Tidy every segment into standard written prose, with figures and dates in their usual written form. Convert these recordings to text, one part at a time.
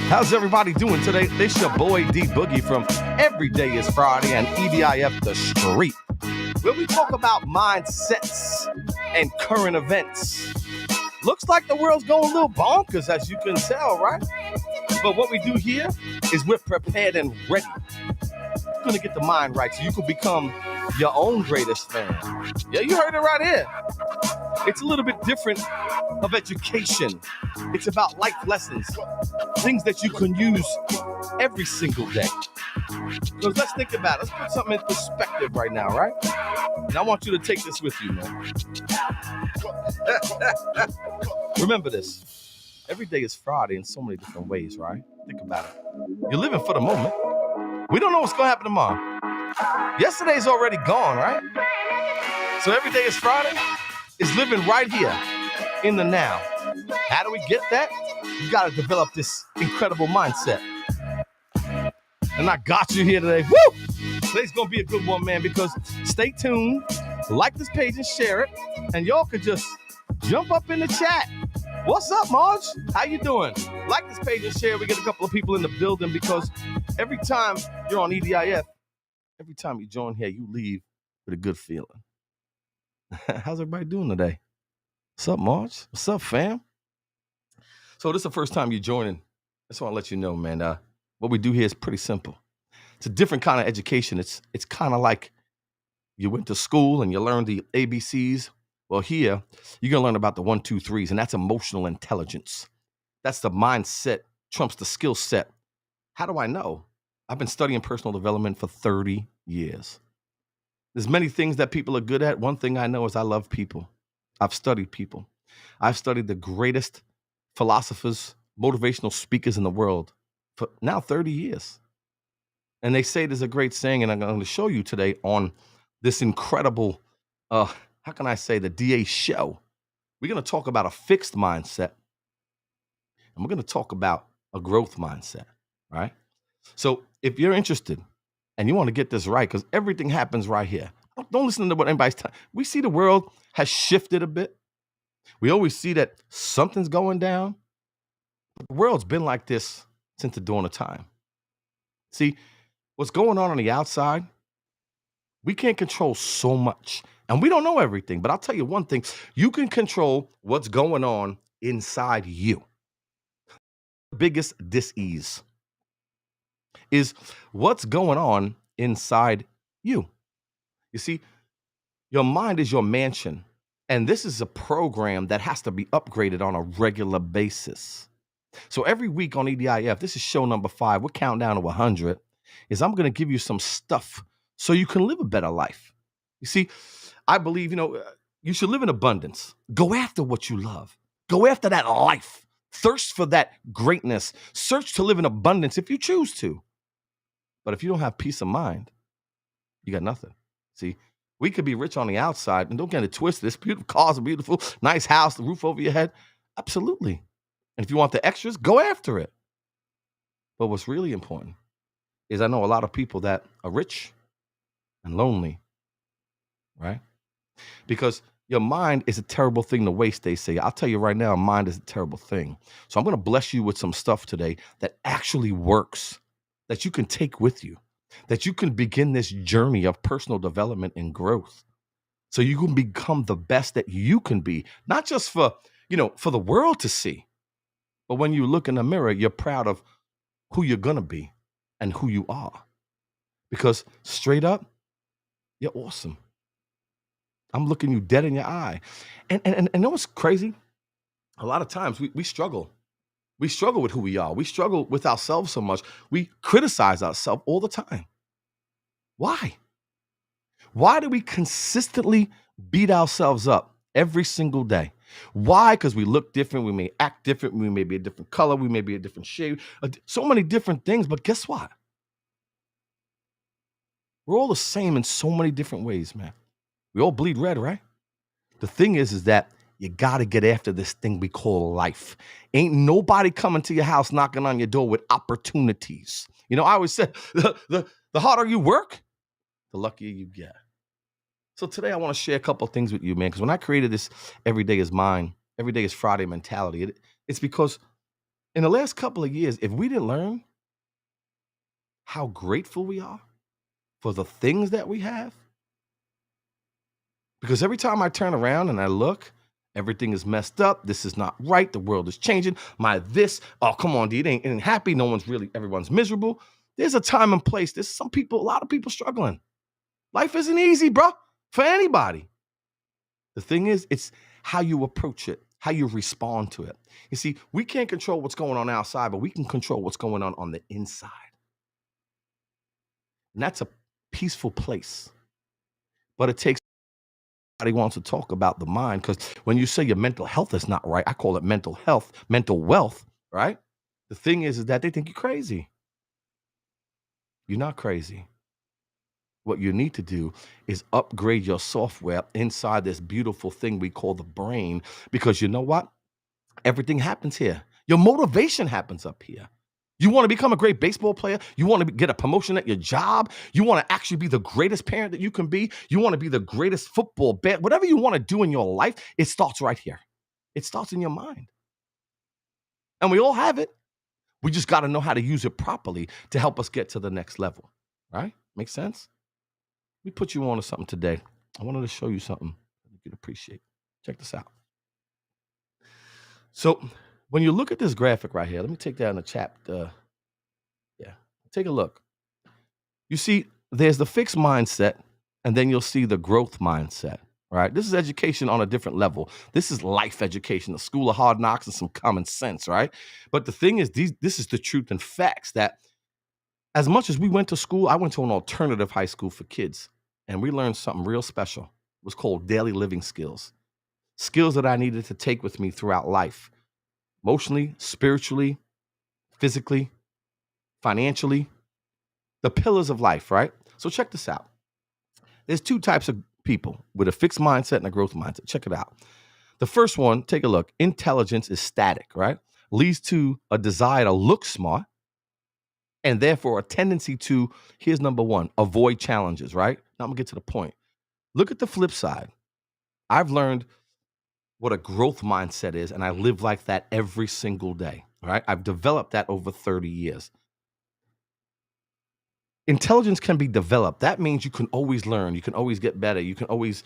How's everybody doing today? It's your boy D Boogie from Every Day is Friday and EDIF The Street, where we talk about mindsets and current events. Looks like the world's going a little bonkers, as you can tell, right? But what we do here is we're prepared and ready. We're going to get the mind right so you can become your own greatest fan. Yeah, you heard it right here. It's a little bit different of education. It's about life lessons, things that you can use every single day. Because let's think about it. Let's put something in perspective right now, right? And I want you to take this with you, man. Remember this. Every day is Friday in so many different ways, right? Think about it. You're living for the moment. We don't know what's going to happen tomorrow. Yesterday's already gone, right? So every day is Friday. Is living right here in the now. How do we get that? You got to develop this incredible mindset. And I got you here today. Woo! Today's going to be a good one, man, because stay tuned, like this page and share it, and y'all could just jump up in the chat. What's up, Marge? How you doing? Like this page and share. We get a couple of people in the building because every time you're on EDIF, every time you join here, you leave with a good feeling. How's everybody doing today? What's up, Marge? What's up, fam? So this is the first time you're joining. I just want to let you know, man, what we do here is pretty simple. It's a different kind of education. It's kind of like you went to school and you learned the ABCs. Well, here, you're going to learn about the 1, 2, 3s, and that's emotional intelligence. That's the mindset trumps the skill set. How do I know? I've been studying personal development for 30 years. There's many things that people are good at. One thing I know is I love people. I've studied people. I've studied the greatest philosophers, motivational speakers in the world for now 30 years. And they say there's a great saying, and I'm going to show you today on this incredible, how can I say, the DA show. We're going to talk about a fixed mindset, and we're going to talk about a growth mindset, right? So if you're interested, and you want to get this right, because everything happens right here. Don't listen to what anybody's telling. We see the world has shifted a bit. We always see that something's going down. But the world's been like this since the dawn of time. See, what's going on the outside, we can't control so much. And we don't know everything. But I'll tell you one thing. You can control what's going on inside you. The biggest dis-ease is what's going on inside you. You see, your mind is your mansion, and this is a program that has to be upgraded on a regular basis. So every week on EDIF, this is show number 5, we're counting down to 100, is I'm going to give you some stuff so you can live a better life. You see, I believe, you should live in abundance. Go after what you love. Go after that life. Thirst for that greatness. Search to live in abundance if you choose to. But if you don't have peace of mind, you got nothing. See, we could be rich on the outside, and don't get it twisted. This beautiful cars are beautiful, nice house, the roof over your head. Absolutely. And if you want the extras, go after it. But what's really important is I know a lot of people that are rich and lonely, right? Because your mind is a terrible thing to waste, they say. I'll tell you right now, mind is a terrible thing. So I'm going to bless you with some stuff today that actually works, that you can take with you, that you can begin this journey of personal development and growth. So you can become the best that you can be, not just for the world to see, but when you look in the mirror, you're proud of who you're going to be and who you are. Because straight up, you're awesome. I'm looking you dead in your eye. And you know what's crazy? A lot of times we struggle. We struggle with who we are. We struggle with ourselves so much. We criticize ourselves all the time. Why? Why do we consistently beat ourselves up every single day? Why? Because we look different. We may act different. We may be a different color. We may be a different shade. So many different things. But guess what? We're all the same in so many different ways, man. We all bleed red, right? The thing is that you got to get after this thing we call life. Ain't nobody coming to your house knocking on your door with opportunities. I always say, the harder you work, the luckier you get. So today I want to share a couple of things with you, man, because when I created this Every Day is Mine, Every Day is Friday mentality, it's because In the last couple of years, if we didn't learn how grateful we are for the things that we have, because every time I turn around and I look, everything is messed up. This is not right. The world is changing. Oh, come on, dude. It ain't happy. Everyone's miserable. There's a time and place. There's a lot of people struggling. Life isn't easy, bro, for anybody. The thing is, it's how you approach it, how you respond to it. You see, we can't control what's going on outside, but we can control what's going on the inside. And that's a peaceful place. But it takes everybody wants to talk about the mind, because when you say your mental health is not right, I call it mental health, mental wealth, right? The thing is that they think you're crazy. You're not crazy. What you need to do is upgrade your software inside this beautiful thing we call the brain, because you know what? Everything happens here. Your motivation happens up here. You want to become a great baseball player? You want to get a promotion at your job? You want to actually be the greatest parent that you can be? You want to be the greatest football whatever you want to do in your life, it starts right here. It starts in your mind. And we all have it. We just got to know how to use it properly to help us get to the next level, right? Make sense? Let me put you on to something today. I wanted to show you something you can appreciate. Check this out. So when you look at this graphic right here, let me take that in the chat. Take a look. You see, there's the fixed mindset, and then you'll see the growth mindset, right? This is education on a different level. This is life education, the school of hard knocks and some common sense, right? But the thing is, this is the truth and facts that as much as we went to school, I went to an alternative high school for kids, and we learned something real special. It was called daily living skills. Skills that I needed to take with me throughout life, emotionally, spiritually, physically, financially, the pillars of life, right? So check this out. There's two types of people with a fixed mindset and a growth mindset. Check it out. The first one, take a look. Intelligence is static, right? Leads to a desire to look smart, and therefore a tendency to, here's number one, avoid challenges, right? Now I'm gonna get to the point. Look at the flip side. I've learned what a growth mindset is, and I live like that every single day, right? I've developed that over 30 years. Intelligence can be developed. That means you can always learn. You can always get better. You can always,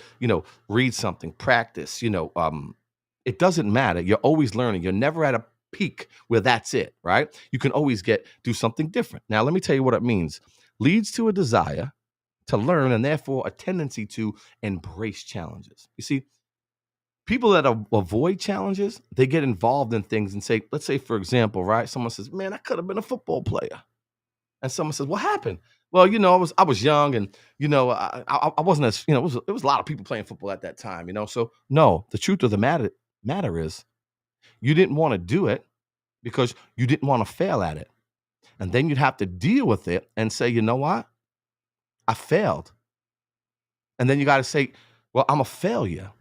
read something, practice, it doesn't matter. You're always learning. You're never at a peak where that's it, right? You can always do something different. Now, let me tell you what it means. Leads to a desire to learn, and therefore a tendency to embrace challenges. You see, people that avoid challenges, they get involved in things and say, let's say, for example, right? Someone says, man, I could have been a football player. And someone says, what happened? Well, I was young, and, I wasn't as, it was a lot of people playing football at that time, So no, the truth of the matter is you didn't want to do it because you didn't want to fail at it. And then you'd have to deal with it and say, you know what? I failed. And then you got to say, well, I'm a failure.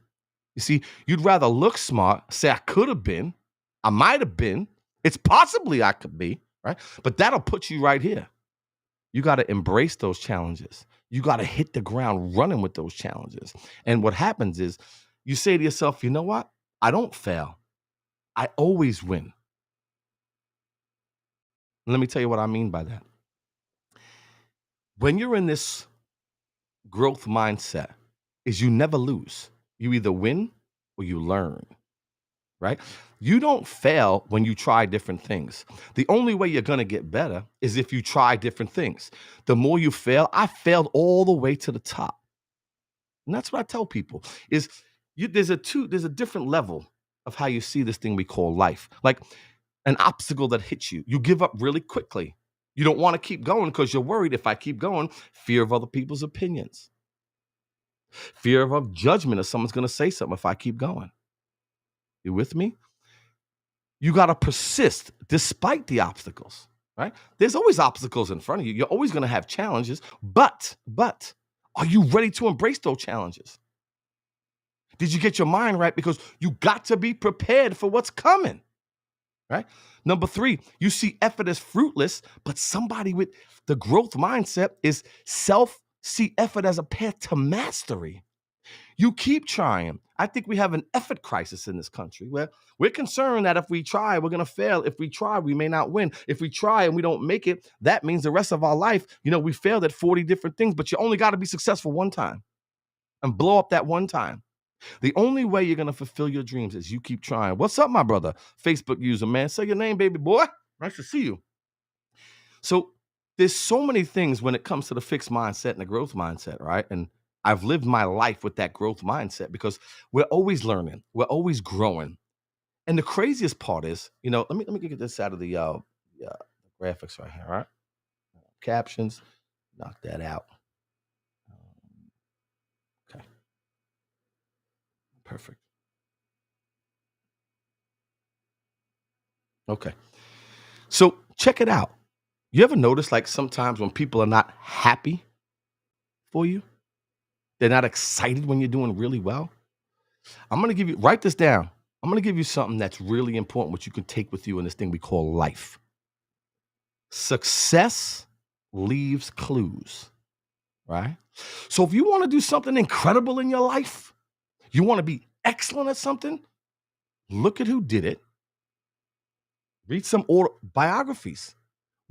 You see, you'd rather look smart, say I could have been, I might have been, it's possibly I could be, right? But that'll put you right here. You got to embrace those challenges. You got to hit the ground running with those challenges. And what happens is you say to yourself, you know what? I don't fail. I always win. Let me tell you what I mean by that. When you're in this growth mindset, is you never lose. You either win or you learn, right? You don't fail when you try different things. The only way you're going to get better is if you try different things. The more you fail, I failed all the way to the top. And that's what I tell people is there's a different level of how you see this thing we call life. Like an obstacle that hits you, you give up really quickly. You don't want to keep going because you're worried if I keep going, fear of other people's opinions. Fear of judgment if someone's going to say something if I keep going. You with me? You got to persist despite the obstacles, right? There's always obstacles in front of you. You're always going to have challenges, but are you ready to embrace those challenges? Did you get your mind right? Because you got to be prepared for what's coming, right? Number 3, you see effort as fruitless, but somebody with the growth mindset is see effort as a path to mastery. You keep trying. I think we have an effort crisis in this country where we're concerned that if we try, we're going to fail. If we try, we may not win. If we try and we don't make it, that means the rest of our life, we failed at 40 different things, but you only got to be successful one time and blow up that one time. The only way you're going to fulfill your dreams is you keep trying. What's up, my brother? Facebook user, man. Say your name, baby boy. Nice to see you. So there's so many things when it comes to the fixed mindset and the growth mindset, right? And I've lived my life with that growth mindset because we're always learning. We're always growing. And the craziest part is, let me get this out of the graphics right here, all right? Captions, knock that out. Okay. Perfect. Okay. So check it out. You ever notice like sometimes when people are not happy for you, they're not excited when you're doing really well? Write this down. I'm going to give you something that's really important, which you can take with you in this thing we call life. Success leaves clues, right? So if you want to do something incredible in your life, you want to be excellent at something, look at who did it. Read some biographies.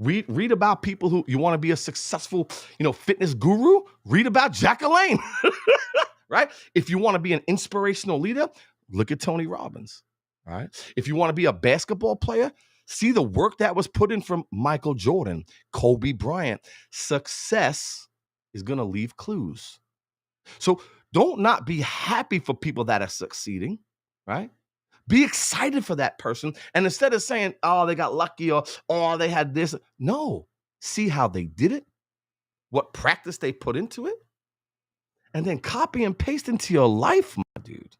Read about people who you want to be a successful, fitness guru. Read about Jack LaLanne, right? If you want to be an inspirational leader, look at Tony Robbins, right? If you want to be a basketball player, see the work that was put in from Michael Jordan, Kobe Bryant. Success is going to leave clues. So don't not be happy for people that are succeeding, right? Be excited for that person. And instead of saying, oh, they got lucky or, oh, they had this. No, see how they did it, what practice they put into it, and then copy and paste into your life, my dude.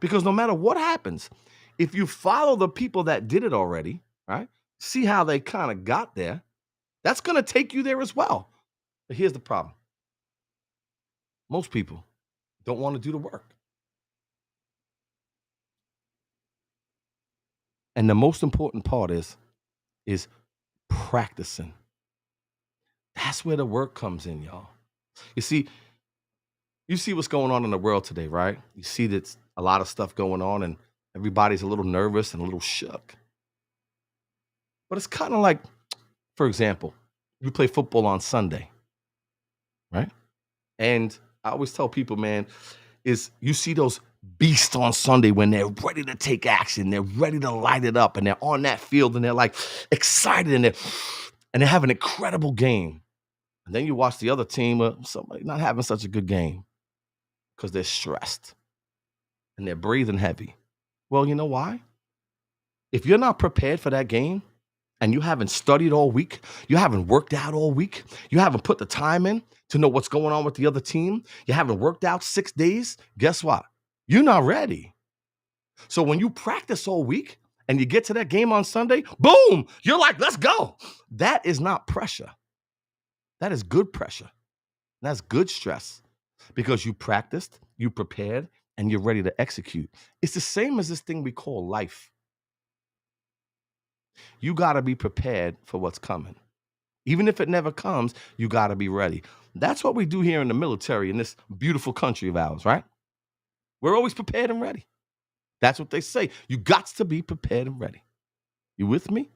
Because no matter what happens, if you follow the people that did it already, right, see how they kind of got there, that's going to take you there as well. But here's the problem. Most people don't want to do the work. And the most important part is practicing. That's where the work comes in, y'all. You see what's going on in the world today, right? You see that a lot of stuff going on and everybody's a little nervous and a little shook. But it's kind of like, for example, you play football on Sunday, right? And I always tell people, man, is you see those beasts on Sunday when they're ready to take action, they're ready to light it up, and they're on that field and they're like excited and they have an incredible game. And then you watch the other team or somebody not having such a good game because they're stressed and they're breathing heavy. Well, you know why? If you're not prepared for that game and you haven't studied all week, you haven't worked out all week, you haven't put the time in to know what's going on with the other team, you haven't worked out 6 days, guess what? You're not ready. So when you practice all week and you get to that game on Sunday, boom, you're like, let's go. That is not pressure. That is good pressure. That's good stress because you practiced, you prepared, and you're ready to execute. It's the same as this thing we call life. You got to be prepared for what's coming. Even if it never comes, you got to be ready. That's what we do here in the military in this beautiful country of ours, right? We're always prepared and ready. That's what they say. You got to be prepared and ready. You with me?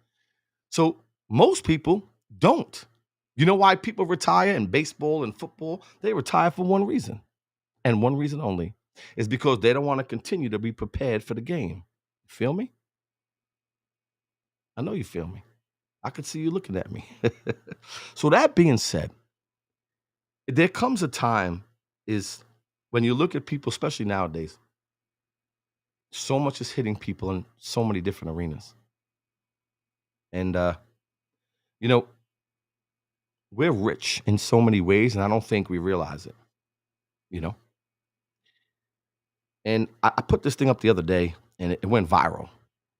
So most people don't. You know why people retire in baseball and football? They retire for one reason, and one reason only, is because they don't want to continue to be prepared for the game. Feel me? I know you feel me. I could see you looking at me. So that being said, there comes a time is when you look at people, especially nowadays, so much is hitting people in so many different arenas. And, we're rich in so many ways, and I don't think we realize it, And I put this thing up the other day, and it went viral.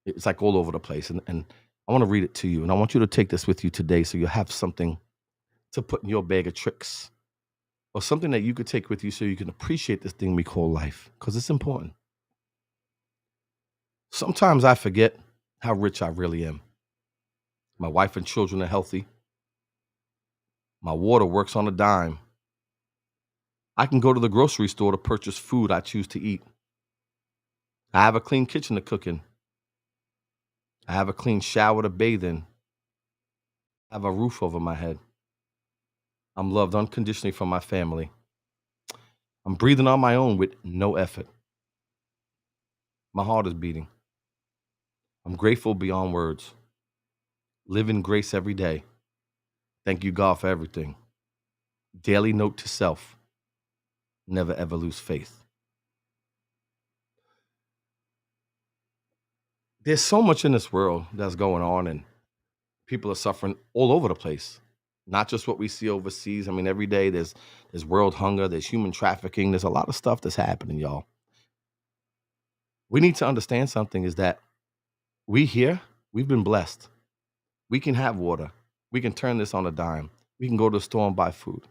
It's like all over the place. And I want to read it to you, and I want you to take this with you today so you'll have something to put in your bag of tricks or something that you could take with you so you can appreciate this thing we call life, because it's important. Sometimes I forget how rich I really am. My wife and children are healthy. My water works on a dime. I can go to the grocery store to purchase food I choose to eat. I have a clean kitchen to cook in. I have a clean shower to bathe in. I have a roof over my head. I'm loved unconditionally from my family. I'm breathing on my own with no effort. My heart is beating. I'm grateful beyond words. Live in grace every day. Thank you, God, for everything. Daily note to self. Never ever lose faith. There's so much in this world that's going on, and people are suffering all over the place. Not just what we see overseas. I mean, every day there's world hunger, there's human trafficking, there's a lot of stuff that's happening, y'all. We need to understand something is that we here, we've been blessed. We can have water. We can turn this on a dime. We can go to the store and buy food.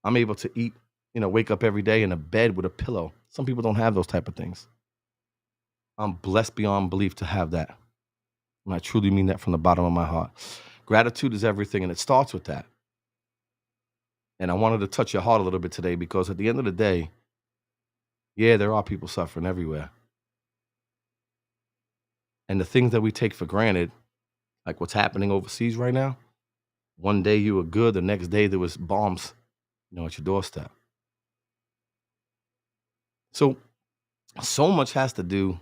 I'm able to eat, wake up every day in a bed with a pillow. Some people don't have those type of things. I'm blessed beyond belief to have that. And I truly mean that from the bottom of my heart. Gratitude is everything, and it starts with that. And I wanted to touch your heart a little bit today because at the end of the day, yeah, there are people suffering everywhere. And the things that we take for granted, like what's happening overseas right now, one day you were good, the next day there was bombs, at your doorstep. So much has to do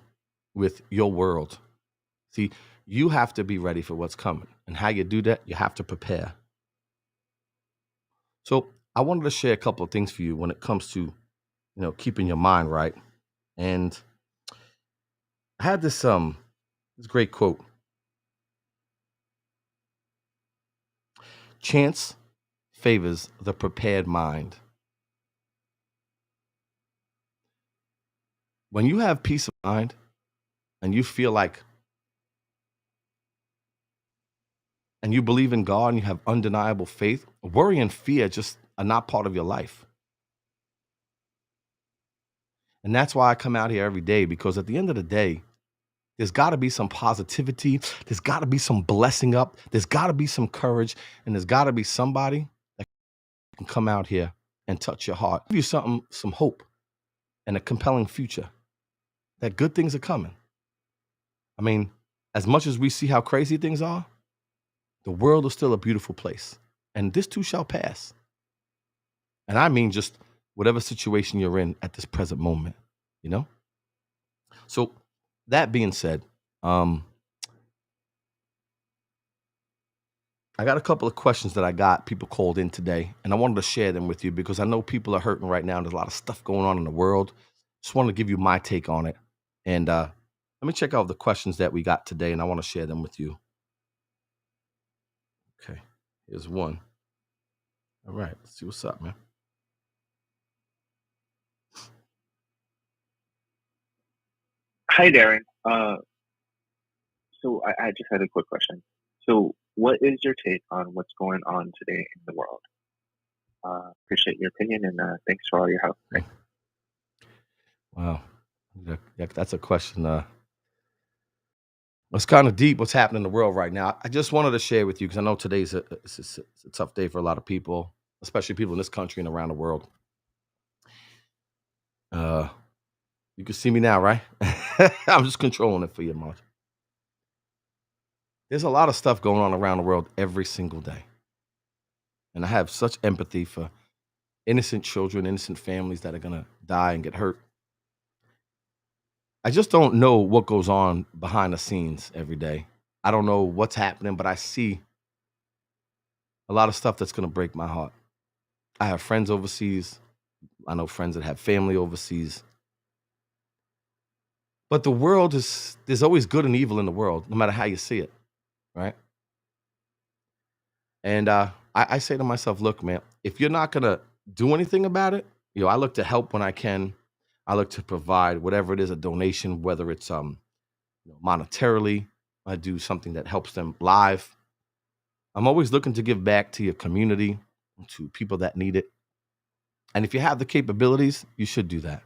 with your world. See, you have to be ready for what's coming. And how you do that, you have to prepare. So I wanted to share a couple of things for you when it comes to, keeping your mind right. And I had this great quote. Chance favors the prepared mind. When you have peace of mind and you feel like, and you believe in God and you have undeniable faith, worry and fear just are not part of your life. And that's why I come out here every day, because at the end of the day, there's got to be some positivity. There's got to be some blessing up. There's got to be some courage. And there's got to be somebody that can come out here and touch your heart, give you some hope and a compelling future, that good things are coming. I mean, as much as we see how crazy things are, the world is still a beautiful place. And this too shall pass. And I mean just whatever situation you're in at this present moment, So that being said, I got a couple of questions that I got people called in today, and I wanted to share them with you because I know people are hurting right now. There's a lot of stuff going on in the world. Just wanted to give you my take on it. And let me check out the questions that we got today, and I want to share them with you. Okay, here's one. All right, let's see what's up, man. Hi, Darin. So I just had a quick question. So, what is your take on what's going on today in the world? Appreciate your opinion and thanks for all your help. Thanks. Wow, yeah, that's a question. It's kind of deep what's happening in the world right now. I just wanted to share with you because I know today's it's a tough day for a lot of people, especially people in this country and around the world. You can see me now, right? I'm just controlling it for you, Marge. There's a lot of stuff going on around the world every single day. And I have such empathy for innocent children, innocent families that are going to die and get hurt. I just don't know what goes on behind the scenes every day. I don't know what's happening, but I see a lot of stuff that's going to break my heart. I have friends overseas. I know friends that have family overseas. But the world there's always good and evil in the world, no matter how you see it, right? And I say to myself, look, man, if you're not going to do anything about it, I look to help when I can. I look to provide whatever it is, a donation, whether it's monetarily. I do something that helps them live. I'm always looking to give back to your community, to people that need it. And if you have the capabilities, you should do that.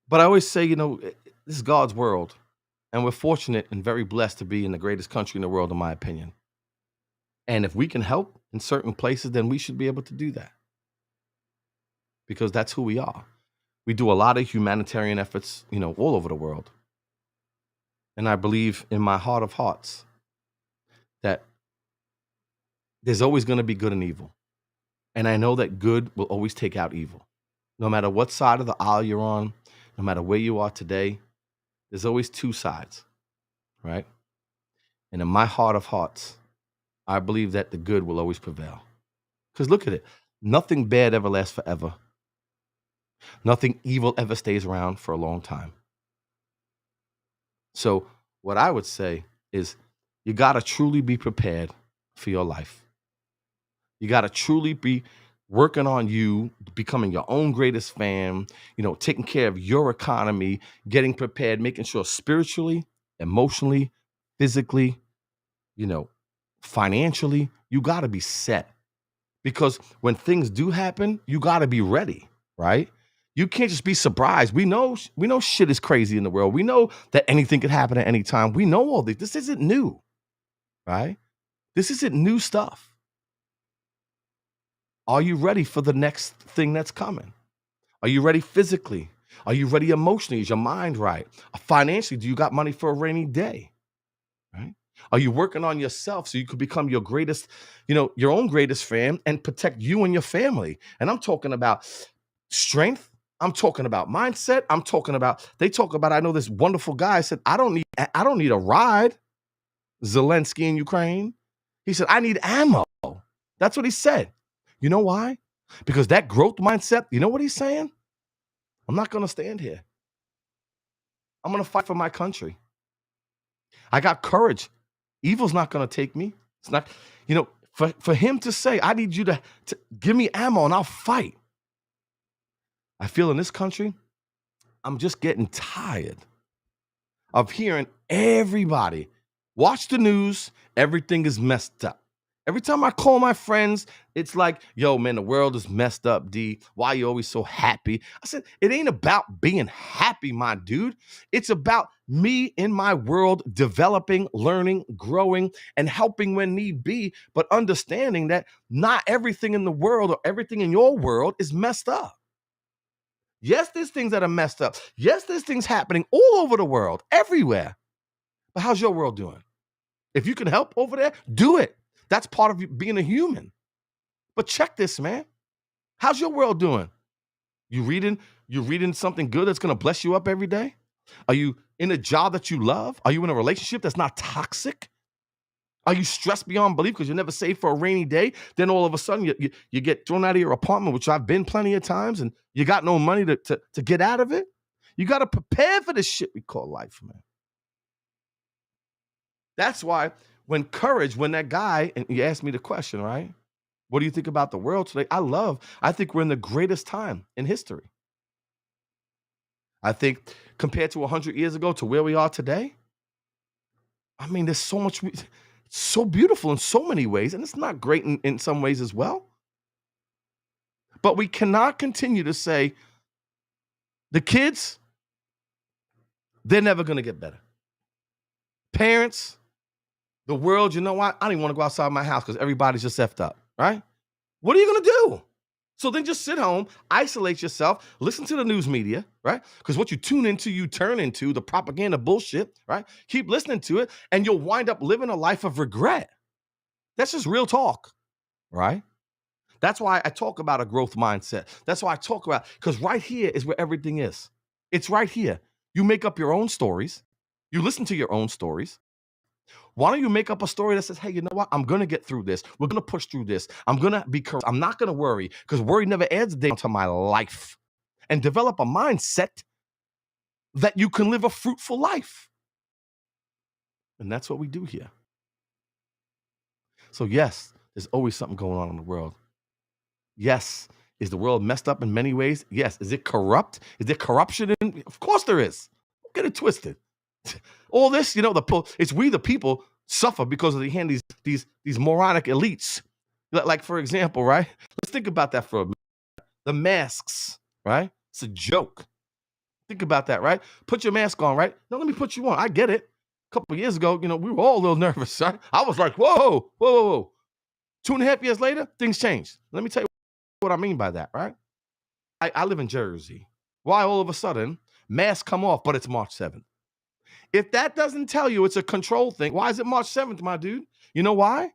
But I always say, this is God's world. And we're fortunate and very blessed to be in the greatest country in the world, in my opinion. And if we can help in certain places, then we should be able to do that. because that's who we are. We do a lot of humanitarian efforts, all over the world. And I believe in my heart of hearts that there's always going to be good and evil. And I know that good will always take out evil. No matter what side of the aisle you're on, no matter where you are today, there's always two sides, right? And in my heart of hearts, I believe that the good will always prevail. Because look at it. Nothing bad ever lasts forever. Nothing evil ever stays around for a long time. So what I would say is you got to truly be prepared for your life. You got to truly be working on you, becoming your own greatest fan, taking care of your economy, getting prepared, making sure spiritually, emotionally, physically, financially, you got to be set. Because when things do happen, you got to be ready, right? You can't just be surprised. We know shit is crazy in the world. We know that anything could happen at any time. We know all this. This isn't new, right? This isn't new stuff. Are you ready for the next thing that's coming? Are you ready physically? Are you ready emotionally? Is your mind right? Financially, do you got money for a rainy day? Right? Are you working on yourself so you could become your greatest, your own greatest fan and protect you and your family? And I'm talking about strength. I'm talking about mindset. They talk about, I know this wonderful guy said, I don't need a ride. Zelensky in Ukraine. He said, I need ammo. That's what he said. You know why? Because that growth mindset, you know what he's saying? I'm not going to stand here. I'm going to fight for my country. I got courage. Evil's not going to take me. It's not, for him to say, I need you to give me ammo and I'll fight. I feel in this country, I'm just getting tired of hearing everybody watch the news. Everything is messed up. Every time I call my friends, it's like, yo, man, the world is messed up, D. Why are you always so happy? I said, it ain't about being happy, my dude. It's about me in my world developing, learning, growing, and helping when need be, but understanding that not everything in the world or everything in your world is messed up. Yes, there's things that are messed up. Yes, there's things happening all over the world, everywhere. But how's your world doing? If you can help over there, do it. That's part of being a human. But check this, man. How's your world doing? You reading something good that's going to bless you up every day? Are you in a job that you love? Are you in a relationship that's not toxic? Are you stressed beyond belief because you're never saved for a rainy day? Then all of a sudden you get thrown out of your apartment, which I've been plenty of times, and you got no money to get out of it? You got to prepare for this shit we call life, man. That's why when that guy, and you asked me the question, right? What do you think about the world today? I think we're in the greatest time in history. I think compared to 100 years ago to where we are today, I mean, there's so much, so beautiful in so many ways, and it's not great in some ways as well. But we cannot continue to say, the kids, they're never going to get better. Parents, the world, you know what? I don't even want to go outside my house because everybody's just effed up, right? What are you going to do? So then just sit home, isolate yourself, listen to the news media, right? Because what you tune into, you turn into the propaganda bullshit, right? Keep listening to it, and you'll wind up living a life of regret. That's just real talk, right? That's why I talk about a growth mindset. That's why I talk about, because right here is where everything is. It's right here. You make up your own stories. You listen to your own stories. Why don't you make up a story that says, hey, you know what? I'm going to get through this. We're going to push through this. I'm going to be correct. I'm not going to worry, because worry never adds a day to my life. And develop a mindset that you can live a fruitful life. And that's what we do here. So yes, there's always something going on in the world. Yes. Is the world messed up in many ways? Yes. Is it corrupt? Is there corruption in? Of course there is. Don't get it twisted. All this, it's we the people suffer because of the hand these moronic elites. Like, for example, right? Let's think about that for a minute. The masks, right? It's a joke. Think about that, right? Put your mask on, right? No, let me put you on. I get it. A couple of years ago, we were all a little nervous, right? I was like, whoa. 2.5 years later, things changed. Let me tell you what I mean by that, right? I live in Jersey. Why all of a sudden masks come off, but it's March 7th? If that doesn't tell you it's a control thing, why is it March 7th, my dude? You know why?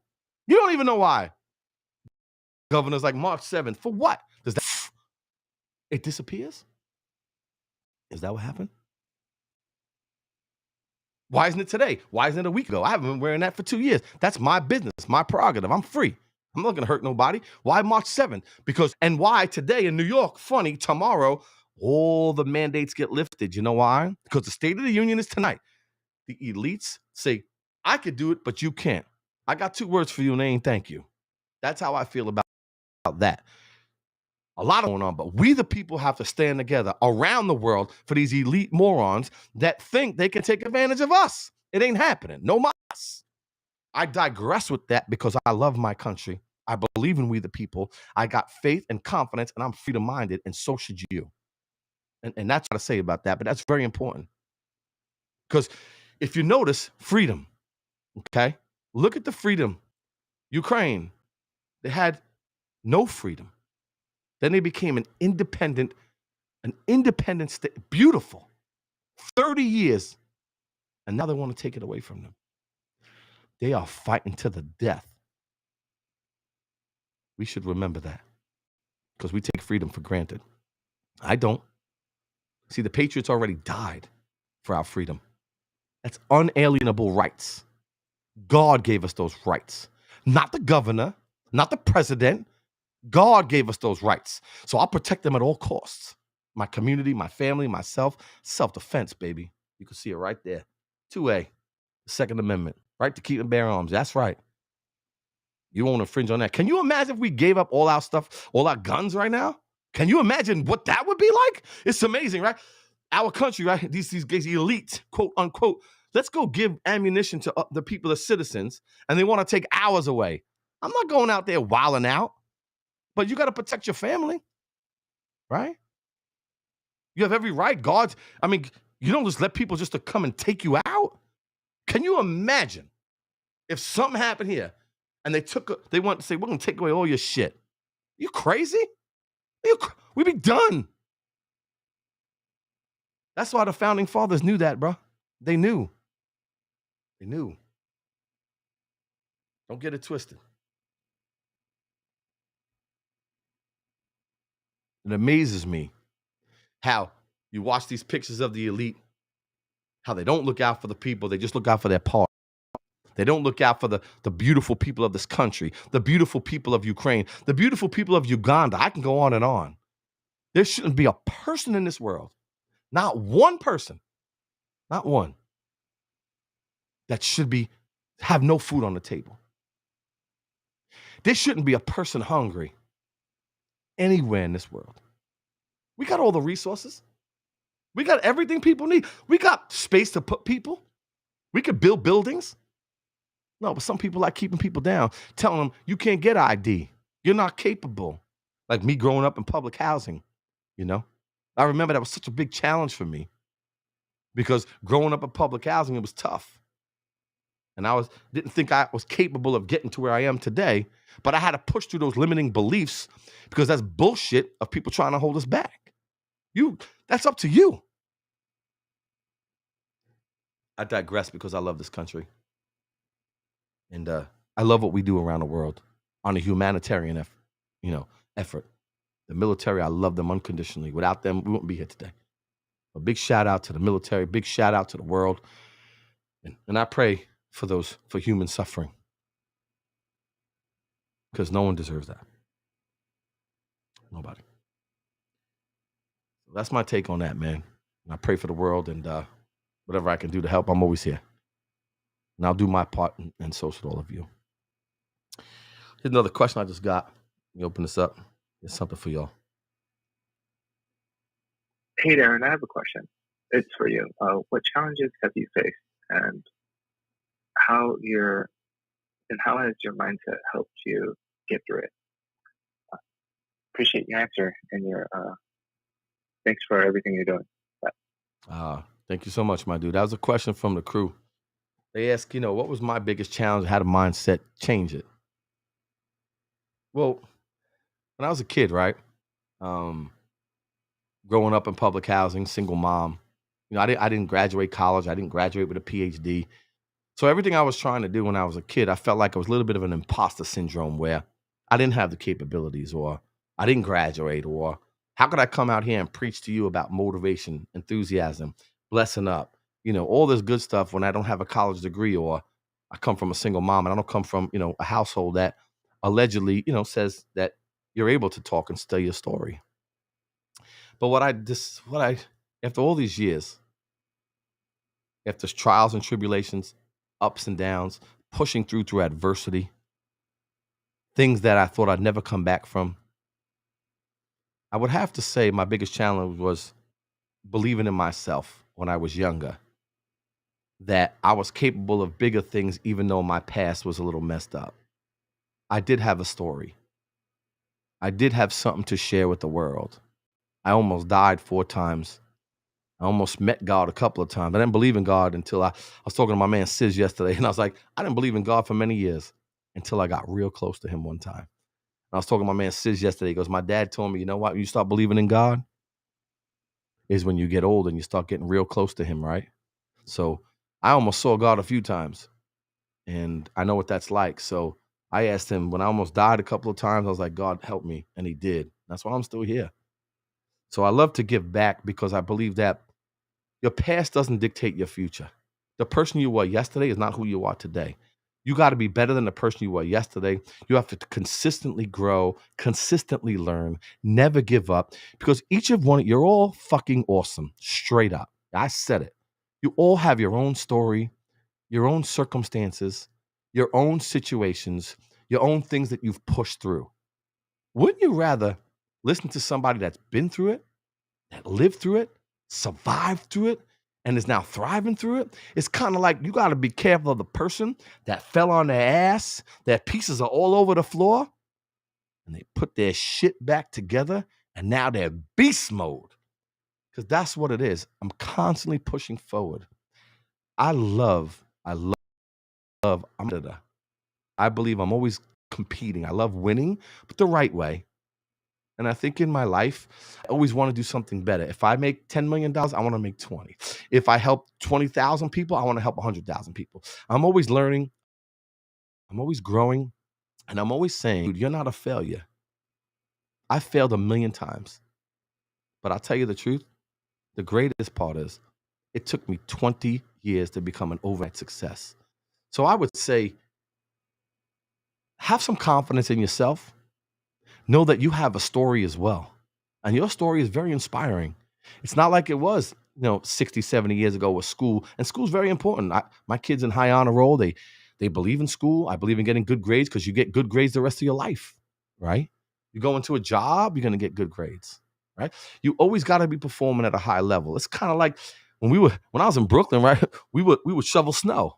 You don't even know why. Governor's like March 7th. For what? Does that it disappears? Is that what happened? Why isn't it today? Why isn't it a week ago? I haven't been wearing that for 2 years. That's my business, my prerogative. I'm free. I'm not gonna hurt nobody. Why March 7th? Because, and why today in New York, funny, tomorrow, all the mandates get lifted. You know why? Because the State of the Union is tonight. The elites say, I could do it, but you can't. I got 2 words for you, and they ain't thank you. That's how I feel about that. A lot going on, but we the people have to stand together around the world for these elite morons that think they can take advantage of us. It ain't happening. No mas. I digress with that because I love my country. I believe in we the people. I got faith and confidence, and I'm freedom-minded, and so should you. And that's what I say about that, but that's very important. Because if you notice, freedom, okay? Look at the freedom. Ukraine, they had no freedom. Then they became an independent state. Beautiful. 30 years. And now they want to take it away from them. They are fighting to the death. We should remember that. Because we take freedom for granted. I don't. See, the Patriots already died for our freedom. That's unalienable rights. God gave us those rights. Not the governor, not the president. God gave us those rights. So I'll protect them at all costs. My community, my family, myself. Self-defense, baby. You can see it right there. 2A, the Second Amendment. Right to keep and bear arms. That's right. You won't infringe on that. Can you imagine if we gave up all our stuff, all our guns right now? Can you imagine what that would be like? It's amazing, right? Our country, right? These elite, quote unquote. Let's go give ammunition to the people, the citizens, and they want to take ours away. I'm not going out there wilding out. But you got to protect your family, right? You have every right. You don't just let people just to come and take you out. Can you imagine if something happened here and they want to say, we're going to take away all your shit? You crazy? We'd be done. That's why the founding fathers knew that, bro. They knew. Don't get it twisted. It amazes me how you watch these pictures of the elite, how they don't look out for the people. They just look out for their part. They don't look out for the beautiful people of this country, the beautiful people of Ukraine, the beautiful people of Uganda. I can go on and on. There shouldn't be a person in this world, not one person, not one, that should have no food on the table. There shouldn't be a person hungry anywhere in this world. We got all the resources. We got everything people need. We got space to put people. We could build buildings. No, but some people like keeping people down, telling them you can't get ID. You're not capable. Like me growing up in public housing, you know? I remember that was such a big challenge for me because growing up in public housing, it was tough. And I didn't think I was capable of getting to where I am today, but I had to push through those limiting beliefs because that's bullshit of people trying to hold us back. That's up to you. I digress because I love this country. And I love what we do around the world on a humanitarian effort. The military, I love them unconditionally. Without them, we wouldn't be here today. A big shout out to the military, big shout out to the world. And I pray for human suffering. Because no one deserves that. Nobody. So that's my take on that, man. And I pray for the world, and whatever I can do to help, I'm always here. And I'll do my part, and so should all of you. Here's another question I just got. Let me open this up. There's something for y'all. Hey, Darin, I have a question. It's for you. What challenges have you faced, and how has your mindset helped you get through it? Appreciate your answer and your thanks for everything you're doing. Thank you so much, my dude. That was a question from the crew. They asked, what was my biggest challenge? How to mindset change it? Well, when I was a kid, right? growing up in public housing, single mom. I didn't graduate college. I didn't graduate with a PhD. So everything I was trying to do when I was a kid, I felt like it was a little bit of an imposter syndrome where I didn't have the capabilities, or I didn't graduate, or how could I come out here and preach to you about motivation, enthusiasm, blessing up, all this good stuff when I don't have a college degree, or I come from a single mom and I don't come from, a household that allegedly, says that you're able to talk and tell your story. But after all these years, after trials and tribulations, ups and downs, pushing through adversity, things that I thought I'd never come back from, I would have to say my biggest challenge was believing in myself when I was younger, that I was capable of bigger things even though my past was a little messed up. I did have a story. I did have something to share with the world. I almost died 4 times. I almost met God a couple of times. I didn't believe in God until I was talking to my man Sis yesterday, and I was like, I didn't believe in God for many years until I got real close to him one time. And I was talking to my man Sis yesterday. He goes, my dad told me, you know what? When you start believing in God is when you get old and you start getting real close to him, right? So I almost saw God a few times, and I know what that's like. So I asked him when I almost died a couple of times, I was like, God, help me. And he did. That's why I'm still here. So I love to give back because I believe that your past doesn't dictate your future. The person you were yesterday is not who you are today. You got to be better than the person you were yesterday. You have to consistently grow, consistently learn, never give up, because you're all fucking awesome, straight up. I said it. You all have your own story, your own circumstances, your own situations, your own things that you've pushed through. Wouldn't you rather listen to somebody that's been through it, that lived through it, survived through it, and is now thriving through it? It's kind of like you got to be careful of the person that fell on their ass, their pieces are all over the floor, and they put their shit back together, and now they're beast mode. Because that's what it is. I'm constantly pushing forward. I love, I'm a competitor. I believe I'm always competing. I love winning, but the right way. And I think in my life, I always want to do something better. If I make $10 million, I want to make 20. If I help 20,000 people, I want to help 100,000 people. I'm always learning. I'm always growing. And I'm always saying, dude, you're not a failure. I failed a million times. But I'll tell you the truth. The greatest part is it took me 20 years to become an overnight success. So I would say, have some confidence in yourself. Know that you have a story as well. And your story is very inspiring. It's not like it was, 60, 70 years ago with school. And school's very important. My kids in high honor roll, they believe in school. I believe in getting good grades because you get good grades the rest of your life, right? You go into a job, you're going to get good grades, right? You always got to be performing at a high level. It's kind of like when I was in Brooklyn, right? We would shovel snow,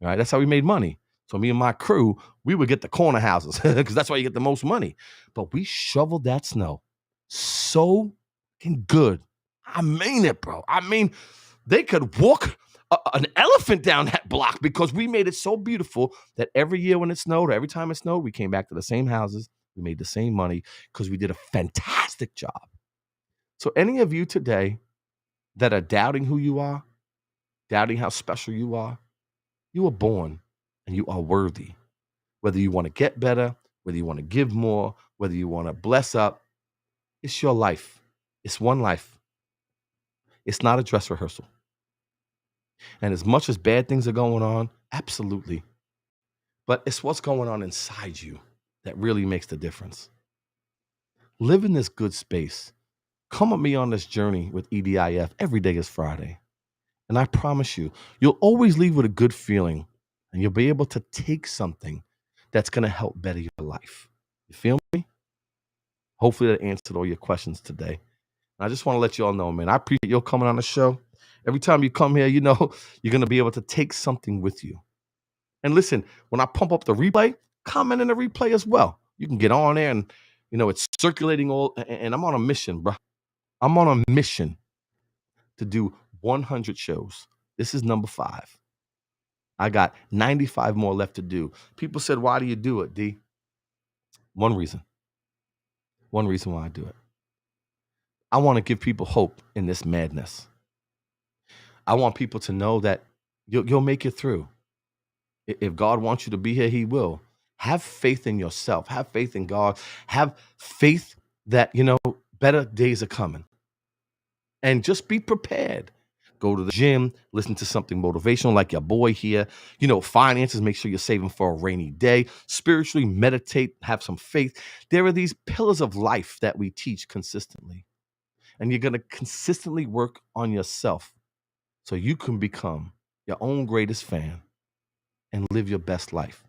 right? That's how we made money. So me and my crew, we would get the corner houses because that's why you get the most money. But we shoveled that snow so fucking good. I mean it, bro. I mean, they could walk an elephant down that block because we made it so beautiful that every year when it snowed, or every time it snowed, we came back to the same houses. We made the same money because we did a fantastic job. So any of you today that are doubting who you are, doubting how special you were born and you are worthy. Whether you want to get better, whether you want to give more, whether you want to bless up, it's your life. It's one life. It's not a dress rehearsal. And as much as bad things are going on, absolutely. But it's what's going on inside you that really makes the difference. Live in this good space. Come with me on this journey with EDIF. Every day is Friday. And I promise you, you'll always leave with a good feeling and you'll be able to take something that's going to help better your life. You feel me? Hopefully that answered all your questions today. And I just want to let you all know, man, I appreciate you coming on the show. Every time you come here, you're going to be able to take something with you. And listen, when I pump up the replay, comment in the replay as well. You can get on there and, it's circulating and I'm on a mission, bro. I'm on a mission to do 100 shows. This is number 5. I got 95 more left to do. People said, why do you do it, D? One reason why I do it. I want to give people hope in this madness. I want people to know that you'll make it through. If God wants you to be here, he will. Have faith in yourself. Have faith in God. Have faith that, better days are coming. And just be prepared. Go to the gym, listen to something motivational like your boy here. Finances, make sure you're saving for a rainy day. Spiritually, meditate, have some faith. There are these pillars of life that we teach consistently. And you're going to consistently work on yourself so you can become your own greatest fan and live your best life.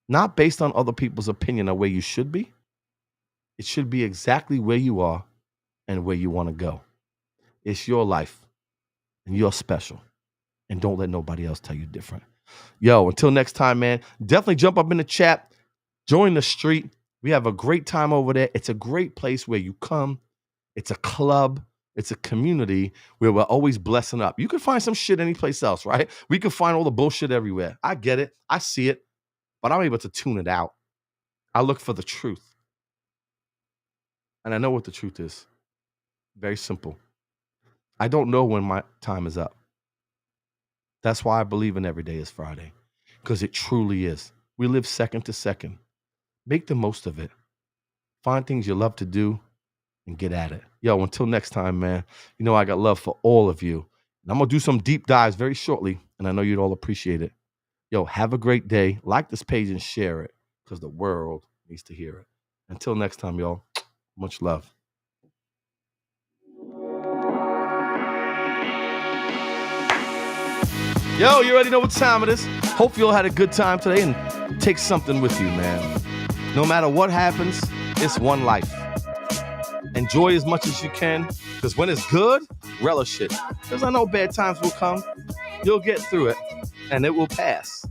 Not based on other people's opinion of where you should be. It should be exactly where you are and where you want to go. It's your life and you're special. And don't let nobody else tell you different. Yo, until next time, man, definitely jump up in the chat, join the street. We have a great time over there. It's a great place where you come. It's a club. It's a community where we're always blessing up. You can find some shit anyplace else, right? We can find all the bullshit everywhere. I get it. I see it. But I'm able to tune it out. I look for the truth. And I know what the truth is. Very simple. I don't know when my time is up. That's why I believe in every day is Friday. Because it truly is. We live second to second. Make the most of it. Find things you love to do and get at it. Yo, until next time, man. I got love for all of you. And I'm going to do some deep dives very shortly. And I know you'd all appreciate it. Yo, have a great day. Like this page and share it because the world needs to hear it. Until next time, y'all. Much love. Yo, you already know what time it is. Hope you all had a good time today and take something with you, man. No matter what happens, it's one life. Enjoy as much as you can because when it's good, relish it. Because I know bad times will come. You'll get through it and it will pass.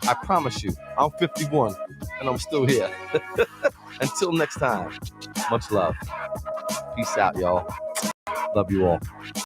I promise you. I'm 51 and I'm still here. Until next time, much love. Peace out, y'all. Love you all.